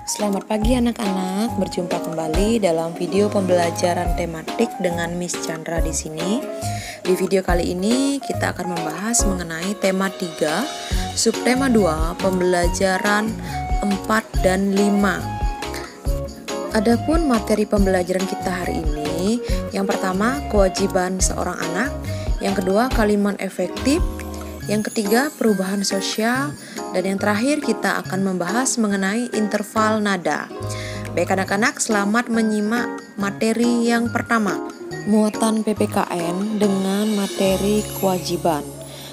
Selamat pagi anak-anak, berjumpa kembali dalam video pembelajaran tematik dengan Miss Chandra di sini. Di video kali ini kita akan membahas mengenai tema 3, subtema 2, pembelajaran 4 dan 5. Adapun materi pembelajaran kita hari ini, yang pertama kewajiban seorang anak, yang kedua kalimat efektif, yang ketiga perubahan sosial, dan yang terakhir kita akan membahas mengenai interval nada. Baik anak-anak, selamat menyimak materi yang pertama. Muatan PPKN dengan materi kewajiban.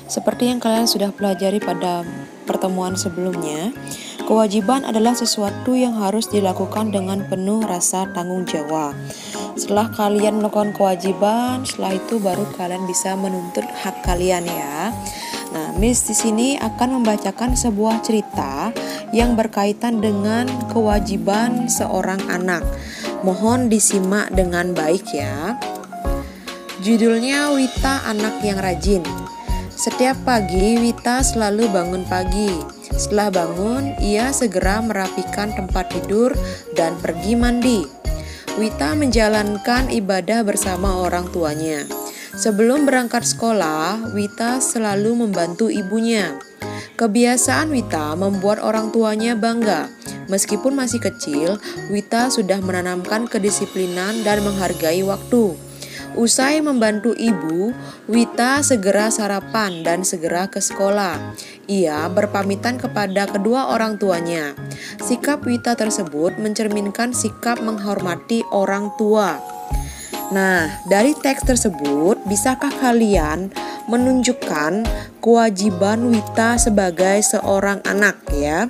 Seperti yang kalian sudah pelajari pada pertemuan sebelumnya, kewajiban adalah sesuatu yang harus dilakukan dengan penuh rasa tanggung jawab. Setelah kalian melakukan kewajiban, setelah itu baru kalian bisa menuntut hak kalian ya. Nah, Miss di sini akan membacakan sebuah cerita yang berkaitan dengan kewajiban seorang anak. Mohon disimak dengan baik ya. Judulnya Wita Anak yang Rajin. Setiap pagi Wita selalu bangun pagi. Setelah bangun, ia segera merapikan tempat tidur dan pergi mandi. Wita menjalankan ibadah bersama orang tuanya. Sebelum berangkat sekolah, Wita selalu membantu ibunya. Kebiasaan Wita membuat orang tuanya bangga. Meskipun masih kecil, Wita sudah menanamkan kedisiplinan dan menghargai waktu. Usai membantu ibu, Wita segera sarapan dan segera ke sekolah. Ia berpamitan kepada kedua orang tuanya. Sikap Wita tersebut mencerminkan sikap menghormati orang tua. Nah, dari teks tersebut, bisakah kalian menunjukkan kewajiban Wita sebagai seorang anak ya?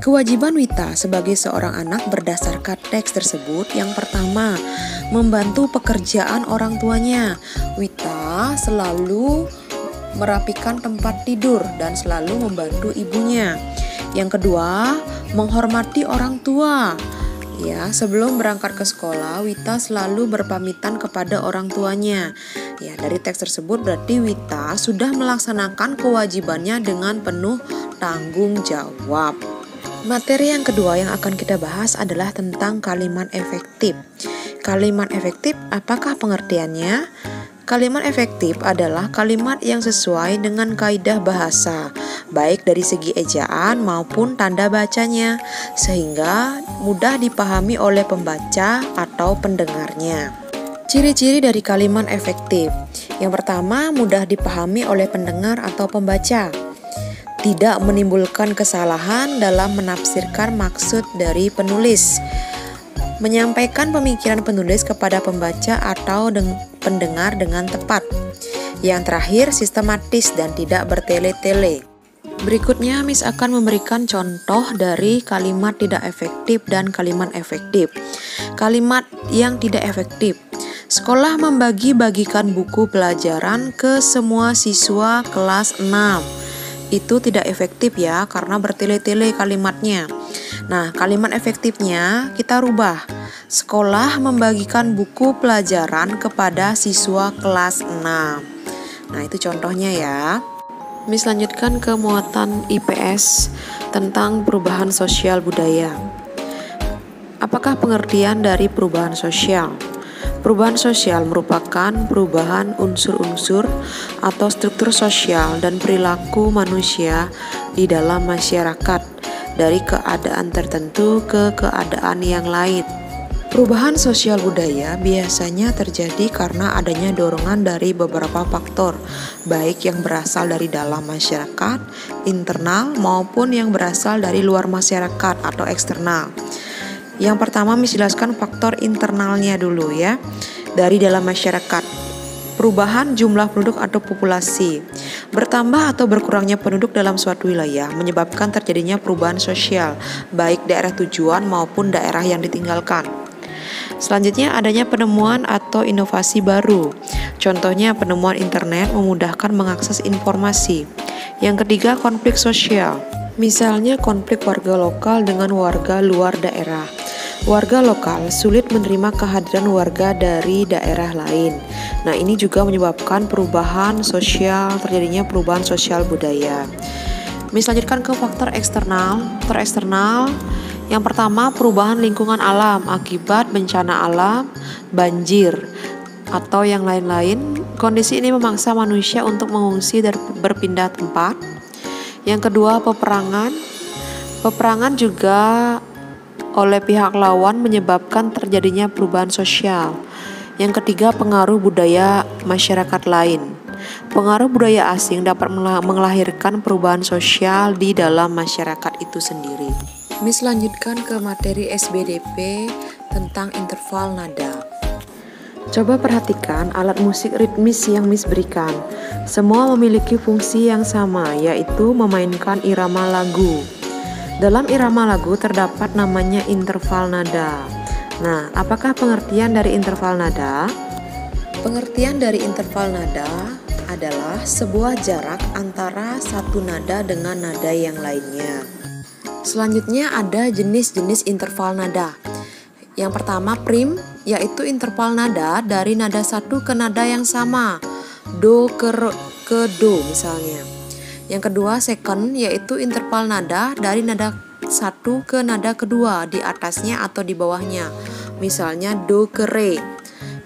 Kewajiban Wita sebagai seorang anak berdasarkan teks tersebut. Yang pertama, membantu pekerjaan orang tuanya. Wita selalu merapikan tempat tidur dan selalu membantu ibunya. Yang kedua, menghormati orang tua. Ya, sebelum berangkat ke sekolah, Wita selalu berpamitan kepada orang tuanya. Ya, dari teks tersebut berarti Wita sudah melaksanakan kewajibannya dengan penuh tanggung jawab. Materi yang kedua yang akan kita bahas adalah tentang kalimat efektif. Kalimat efektif, apakah pengertiannya? Kalimat efektif adalah kalimat yang sesuai dengan kaidah bahasa, baik dari segi ejaan maupun tanda bacanya, sehingga mudah dipahami oleh pembaca atau pendengarnya. Ciri-ciri dari kalimat efektif. Yang pertama, mudah dipahami oleh pendengar atau pembaca. Tidak menimbulkan kesalahan dalam menafsirkan maksud dari penulis. Menyampaikan pemikiran penulis kepada pembaca atau pendengar dengan tepat. Yang terakhir, sistematis dan tidak bertele-tele. Berikutnya, Miss akan memberikan contoh dari kalimat tidak efektif dan kalimat efektif. Kalimat yang tidak efektif. Sekolah membagi-bagikan buku pelajaran ke semua siswa kelas 6. Itu tidak efektif ya, karena bertele-tele kalimatnya. Nah, kalimat efektifnya kita rubah. Sekolah membagikan buku pelajaran kepada siswa kelas 6. Nah, itu contohnya ya. Miss lanjutkan ke muatan IPS tentang perubahan sosial budaya. Apakah pengertian dari perubahan sosial? Perubahan sosial merupakan perubahan unsur-unsur atau struktur sosial dan perilaku manusia di dalam masyarakat dari keadaan tertentu ke keadaan yang lain. Perubahan sosial budaya biasanya terjadi karena adanya dorongan dari beberapa faktor, baik yang berasal dari dalam masyarakat, internal, maupun yang berasal dari luar masyarakat atau eksternal. Yang pertama, menjelaskan faktor internalnya dulu ya. Dari dalam masyarakat, perubahan jumlah penduduk atau populasi. Bertambah atau berkurangnya penduduk dalam suatu wilayah menyebabkan terjadinya perubahan sosial, baik daerah tujuan maupun daerah yang ditinggalkan. Selanjutnya, adanya penemuan atau inovasi baru. Contohnya, penemuan internet memudahkan mengakses informasi. Yang ketiga, konflik sosial. Misalnya konflik warga lokal dengan warga luar daerah. Warga lokal sulit menerima kehadiran warga dari daerah lain. Nah, ini juga menyebabkan perubahan sosial, terjadinya perubahan sosial budaya. Lanjutkan ke faktor eksternal. Faktor eksternal Yang pertama, perubahan lingkungan alam akibat bencana alam, banjir, atau yang lain-lain. Kondisi ini memaksa manusia untuk mengungsi dan berpindah tempat. Yang kedua, peperangan. Peperangan juga oleh pihak lawan menyebabkan terjadinya perubahan sosial. Yang ketiga, pengaruh budaya masyarakat lain. Pengaruh budaya asing dapat melahirkan perubahan sosial di dalam masyarakat itu sendiri. Miss lanjutkan ke materi SBDP tentang interval nada. Coba perhatikan alat musik ritmis yang Miss berikan. Semua memiliki fungsi yang sama, yaitu memainkan irama lagu. Dalam irama lagu terdapat namanya interval nada. Nah, apakah pengertian dari interval nada? Pengertian dari interval nada adalah sebuah jarak antara satu nada dengan nada yang lainnya. Selanjutnya ada jenis-jenis interval nada. Yang pertama prim, yaitu interval nada dari nada satu ke nada yang sama, do ke do misalnya. Yang kedua second, yaitu interval nada dari nada satu ke nada kedua di atasnya atau di bawahnya, misalnya do ke re.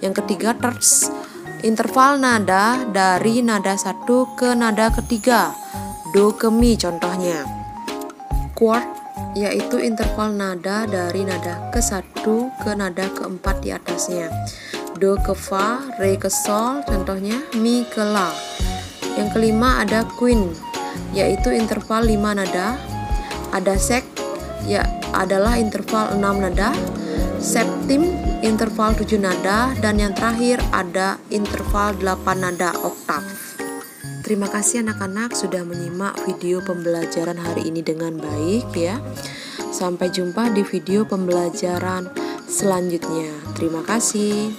Yang ketiga terts, interval nada dari nada satu ke nada ketiga, do ke mi contohnya. Quart, yaitu interval nada dari nada ke-1 ke nada ke-4 di atasnya, do ke fa, re ke sol contohnya, mi ke la. Yang kelima ada quint, yaitu interval 5 nada. Ada sek, ya adalah interval 6 nada. Septim, interval 7 nada. Dan yang terakhir ada interval 8 nada oktav. Terima kasih anak-anak sudah menyimak video pembelajaran hari ini dengan baik ya. Sampai jumpa di video pembelajaran selanjutnya. Terima kasih.